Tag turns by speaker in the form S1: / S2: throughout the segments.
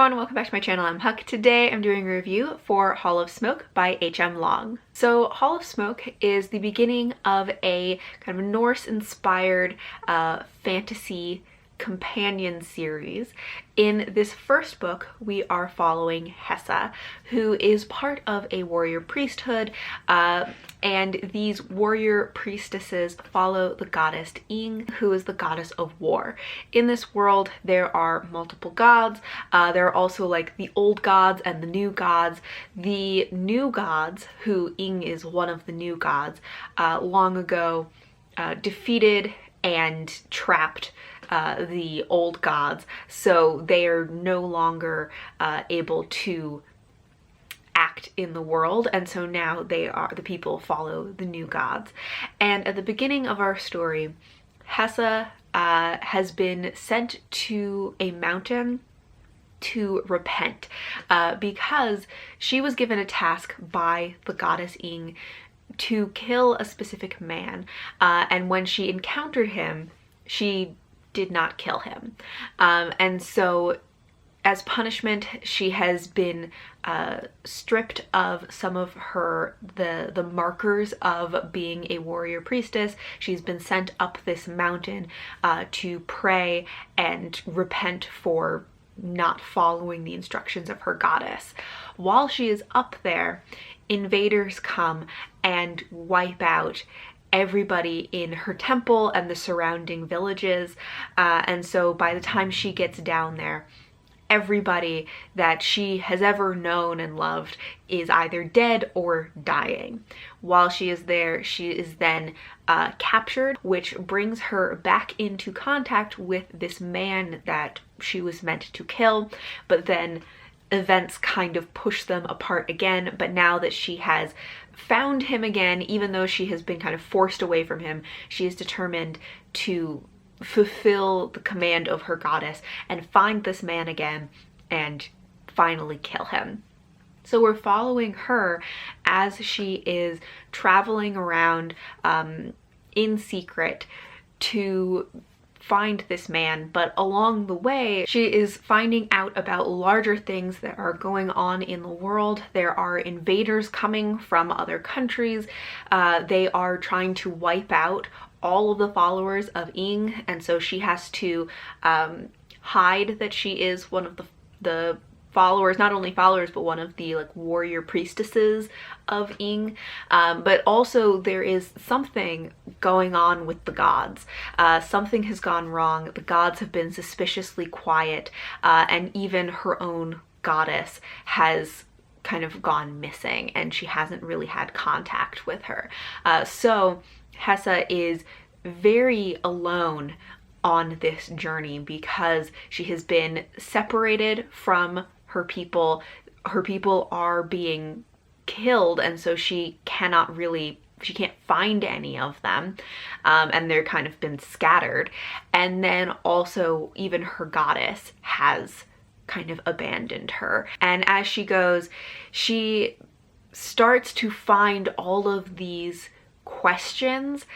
S1: everyone, welcome back to my channel. I'm Huck. Today I'm doing a review for Hall of Smoke by H.M. Long. So Hall of Smoke is the beginning of a kind of Norse-inspired fantasy companion series. In this first book, we are following Hessa, who is part of a warrior priesthood, and these warrior priestesses follow the goddess Ing, who is the goddess of war. In this world, there are multiple gods. There are also like the old gods and the new gods. The new gods, who Ing is one of the new gods, long ago defeated and trapped the old gods, so they are no longer able to act in the world, and so now the people follow the new gods. And at the beginning of our story, Hessa has been sent to a mountain to repent because she was given a task by the goddess Ing to kill a specific man, and when she encountered him, she did not kill him. And so as punishment, she has been stripped of some of the markers of being a warrior priestess. She's been sent up this mountain to pray and repent for not following the instructions of her goddess. While she is up there, invaders come and wipe out everybody in her temple and the surrounding villages, and so by the time she gets down there, everybody that she has ever known and loved is either dead or dying. While she is there, she is then captured, which brings her back into contact with this man that she was meant to kill, but then events kind of push them apart again. But now that she has found him again, even though she has been kind of forced away from him, she is determined to fulfill the command of her goddess and find this man again and finally kill him. So we're following her as she is traveling around in secret to find this man, but along the way she is finding out about larger things that are going on in the world. There are invaders coming from other countries. They are trying to wipe out all of the followers of Ing, and so she has to hide that she is one of the followers, not only followers, but one of the like warrior priestesses of Ing. But also there is something going on with the gods. Something has gone wrong. The gods have been suspiciously quiet, and even her own goddess has kind of gone missing, and she hasn't really had contact with her. So Hessa is very alone on this journey because she has been separated from her people. Her people are being killed, and so she can't find any of them, and they're kind of been scattered. And then also even her goddess has kind of abandoned her. And as she goes, she starts to find all of these questions.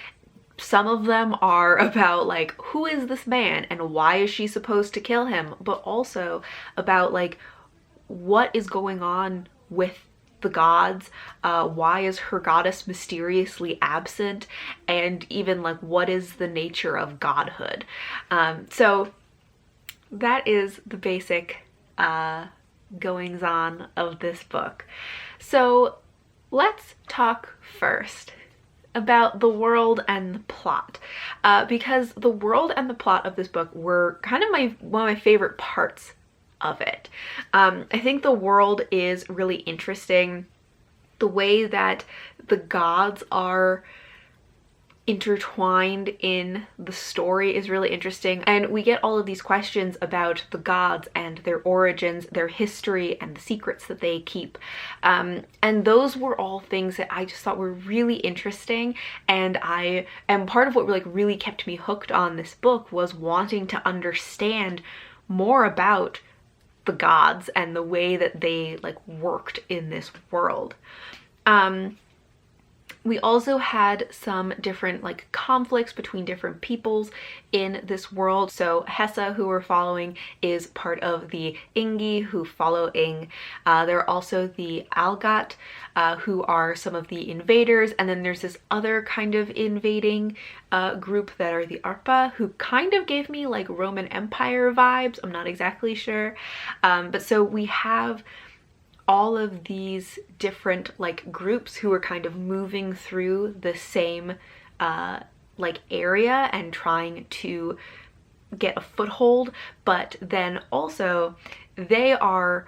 S1: Some of them are about like, who is this man and why is she supposed to kill him? But also about like, what is going on with the gods? Why is her goddess mysteriously absent? And even like, what is the nature of godhood? So that is the basic goings on of this book. So let's talk first about the world and the plot, because the world and the plot of this book were kind of one of my favorite parts of it. I think the world is really interesting. The way that the gods are intertwined in the story is really interesting, and we get all of these questions about the gods and their origins, their history, and the secrets that they keep, and those were all things that I just thought were really interesting. And part of what really kept me hooked on this book was wanting to understand more about the gods and the way that they like worked in this world. We also had some different like conflicts between different peoples in this world. So Hessa, who we're following, is part of the Ingi, who follow Ing. There are also the Algat, who are some of the invaders, and then there's this other kind of invading group that are the Arpa, who kind of gave me like Roman Empire vibes. I'm not exactly sure. But so we have all of these different like groups who are kind of moving through the same like area and trying to get a foothold, but then also they are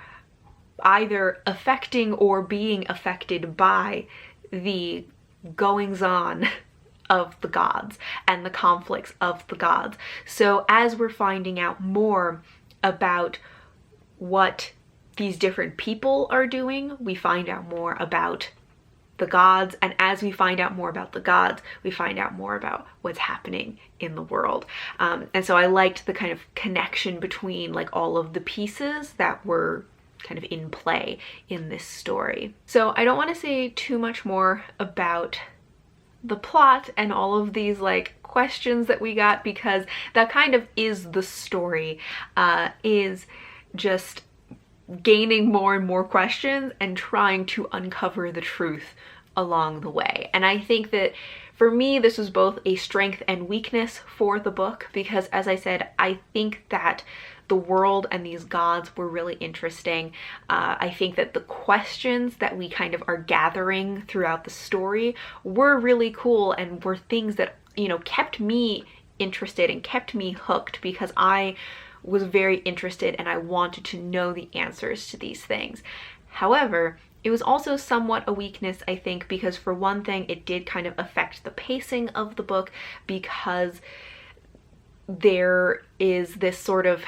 S1: either affecting or being affected by the goings-on of the gods and the conflicts of the gods. So as we're finding out more about what these different people are doing, we find out more about the gods, and as we find out more about the gods, we find out more about what's happening in the world. And so I liked the kind of connection between like all of the pieces that were kind of in play in this story. So I don't want to say too much more about the plot and all of these like questions that we got, because that kind of is the story, is just gaining more and more questions and trying to uncover the truth along the way. And I think that for me, this was both a strength and weakness for the book, because as I said, I think that the world and these gods were really interesting. I think that the questions that we kind of are gathering throughout the story were really cool and were things that, you know, kept me interested and kept me hooked, because I was very interested and I wanted to know the answers to these things. However, it was also somewhat a weakness, I think, because for one thing, it did kind of affect the pacing of the book, because there is this sort of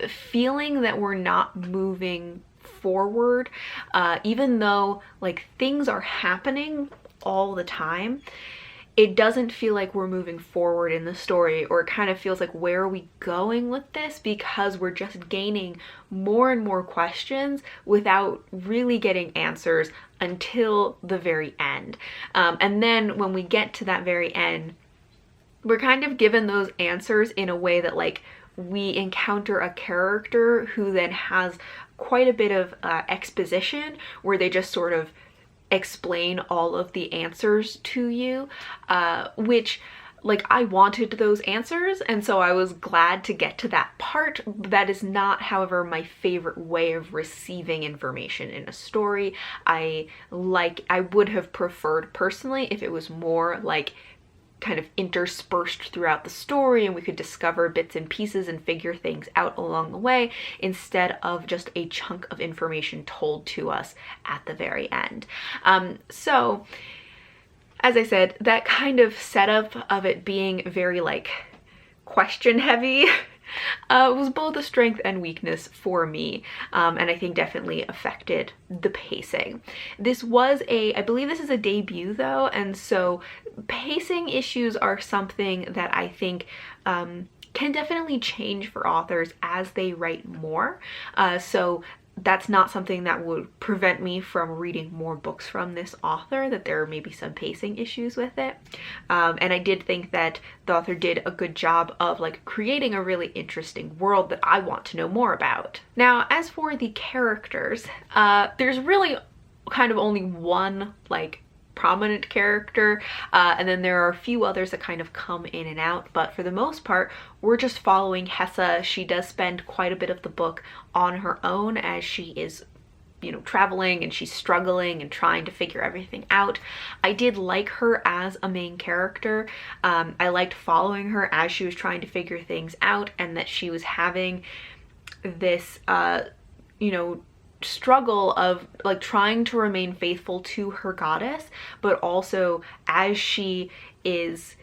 S1: feeling that we're not moving forward, even though like things are happening all the time. It doesn't feel like we're moving forward in the story, or it kind of feels like, where are we going with this? Because we're just gaining more and more questions without really getting answers until the very end. And then when we get to that very end, we're kind of given those answers in a way that like we encounter a character who then has quite a bit of exposition, where they just sort of explain all of the answers to you, which like I wanted those answers, and so I was glad to get to that part. That is not, however, my favorite way of receiving information in a story. I would have preferred personally if it was more like kind of interspersed throughout the story and we could discover bits and pieces and figure things out along the way, instead of just a chunk of information told to us at the very end. So as I said, that kind of setup of it being very like question heavy was both a strength and weakness for me, and I think definitely affected the pacing. This was I believe this is a debut though, and so pacing issues are something that I think can definitely change for authors as they write more. So that's not something that would prevent me from reading more books from this author, that there may be some pacing issues with it. And I did think that the author did a good job of like creating a really interesting world that I want to know more about. Now, as for the characters, there's really kind of only one like prominent character, and then there are a few others that kind of come in and out, but for the most part we're just following Hessa. She does spend quite a bit of the book on her own as she is, you know, traveling and she's struggling and trying to figure everything out. I did like her as a main character. I liked following her as she was trying to figure things out, and that she was having this you know, struggle of like trying to remain faithful to her goddess, but also as she is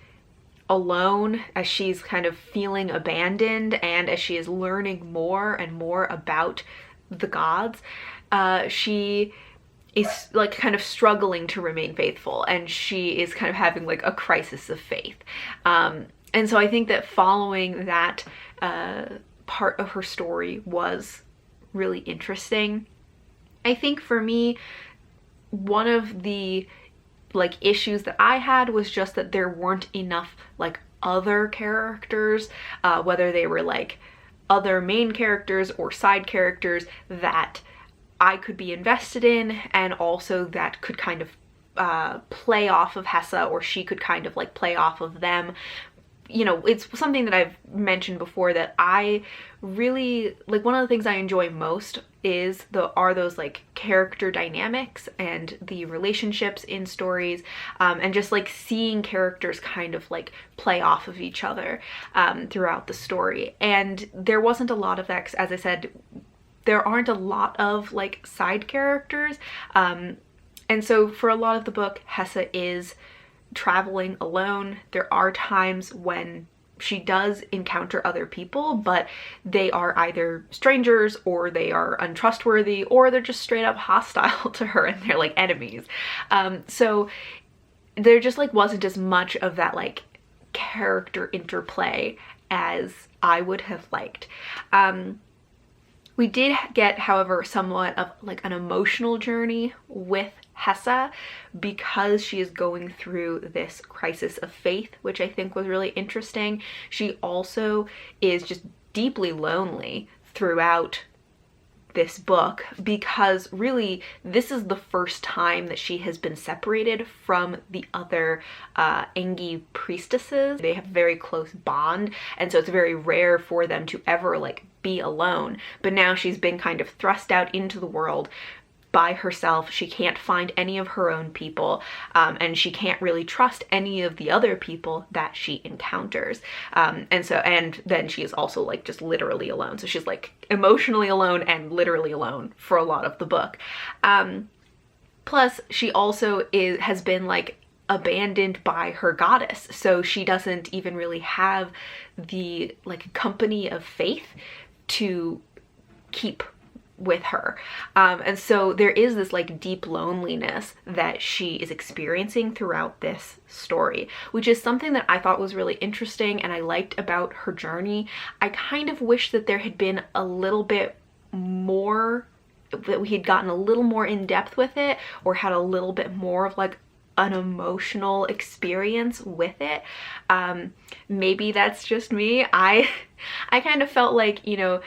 S1: alone, as she's kind of feeling abandoned, and as she is learning more and more about the gods, she is like kind of struggling to remain faithful, and she is kind of having like a crisis of faith. And so I think that following that part of her story was really interesting. I think for me, one of the like issues that I had was just that there weren't enough like other characters, whether they were like other main characters or side characters that I could be invested in, and also that could kind of play off of Hessa, or she could kind of like play off of them. You know, it's something that I've mentioned before that I really like. One of the things I enjoy most are those like character dynamics and the relationships in stories, and just like seeing characters kind of like play off of each other throughout the story. And there wasn't a lot of that, 'cause as I said, there aren't a lot of like side characters, and so for a lot of the book, Hessa is traveling alone. There are times when she does encounter other people, but they are either strangers or they are untrustworthy, or they're just straight up hostile to her and they're like enemies. So there just like wasn't as much of that like character interplay as I would have liked. We did get, however, somewhat of like an emotional journey with Hessa because she is going through this crisis of faith, which I think was really interesting. She also is just deeply lonely throughout this book because really this is the first time that she has been separated from the other Engi priestesses. They have a very close bond, and so it's very rare for them to ever like be alone. But now she's been kind of thrust out into the world by herself. She can't find any of her own people, and she can't really trust any of the other people that she encounters. And then she is also like just literally alone. So she's like emotionally alone and literally alone for a lot of the book. Plus she also has been like abandoned by her goddess. So she doesn't even really have the like company of faith to keep with her. And so there is this like deep loneliness that she is experiencing throughout this story, which is something that I thought was really interesting and I liked about her journey. I kind of wish that there had been a little bit more, that we had gotten a little more in depth with it, or had a little bit more of like an emotional experience with it. Maybe that's just me. I kind of felt like, you know,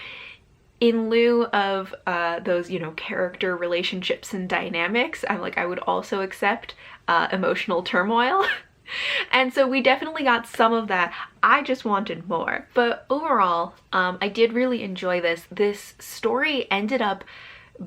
S1: in lieu of those, you know, character relationships and dynamics, I'm like, I would also accept emotional turmoil. And so we definitely got some of that. I just wanted more. But overall, I did really enjoy this. This story ended up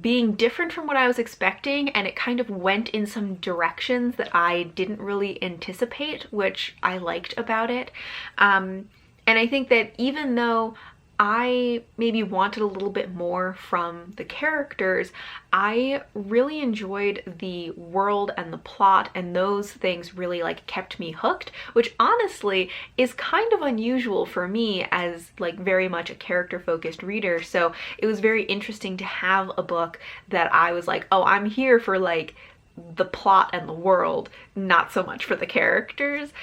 S1: being different from what I was expecting, and it kind of went in some directions that I didn't really anticipate, which I liked about it. And I think that even though I maybe wanted a little bit more from the characters, I really enjoyed the world and the plot, and those things really like kept me hooked, which honestly is kind of unusual for me as like very much a character focused reader. So it was very interesting to have a book that I was like, oh, I'm here for like the plot and the world, not so much for the characters,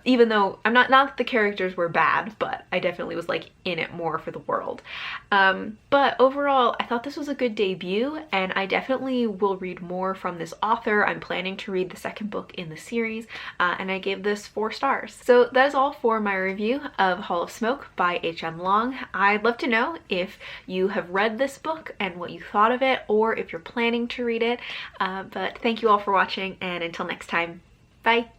S1: even though I'm not that the characters were bad, but I definitely was like in it more for the world. But overall, I thought this was a good debut, and I definitely will read more from this author. I'm planning to read the second book in the series, and I gave this 4 stars. So that is all for my review of Hall of Smoke by H.M. Long. I'd love to know if you have read this book and what you thought of it, or if you're planning to read it. But thank you all for watching, and until next time, bye!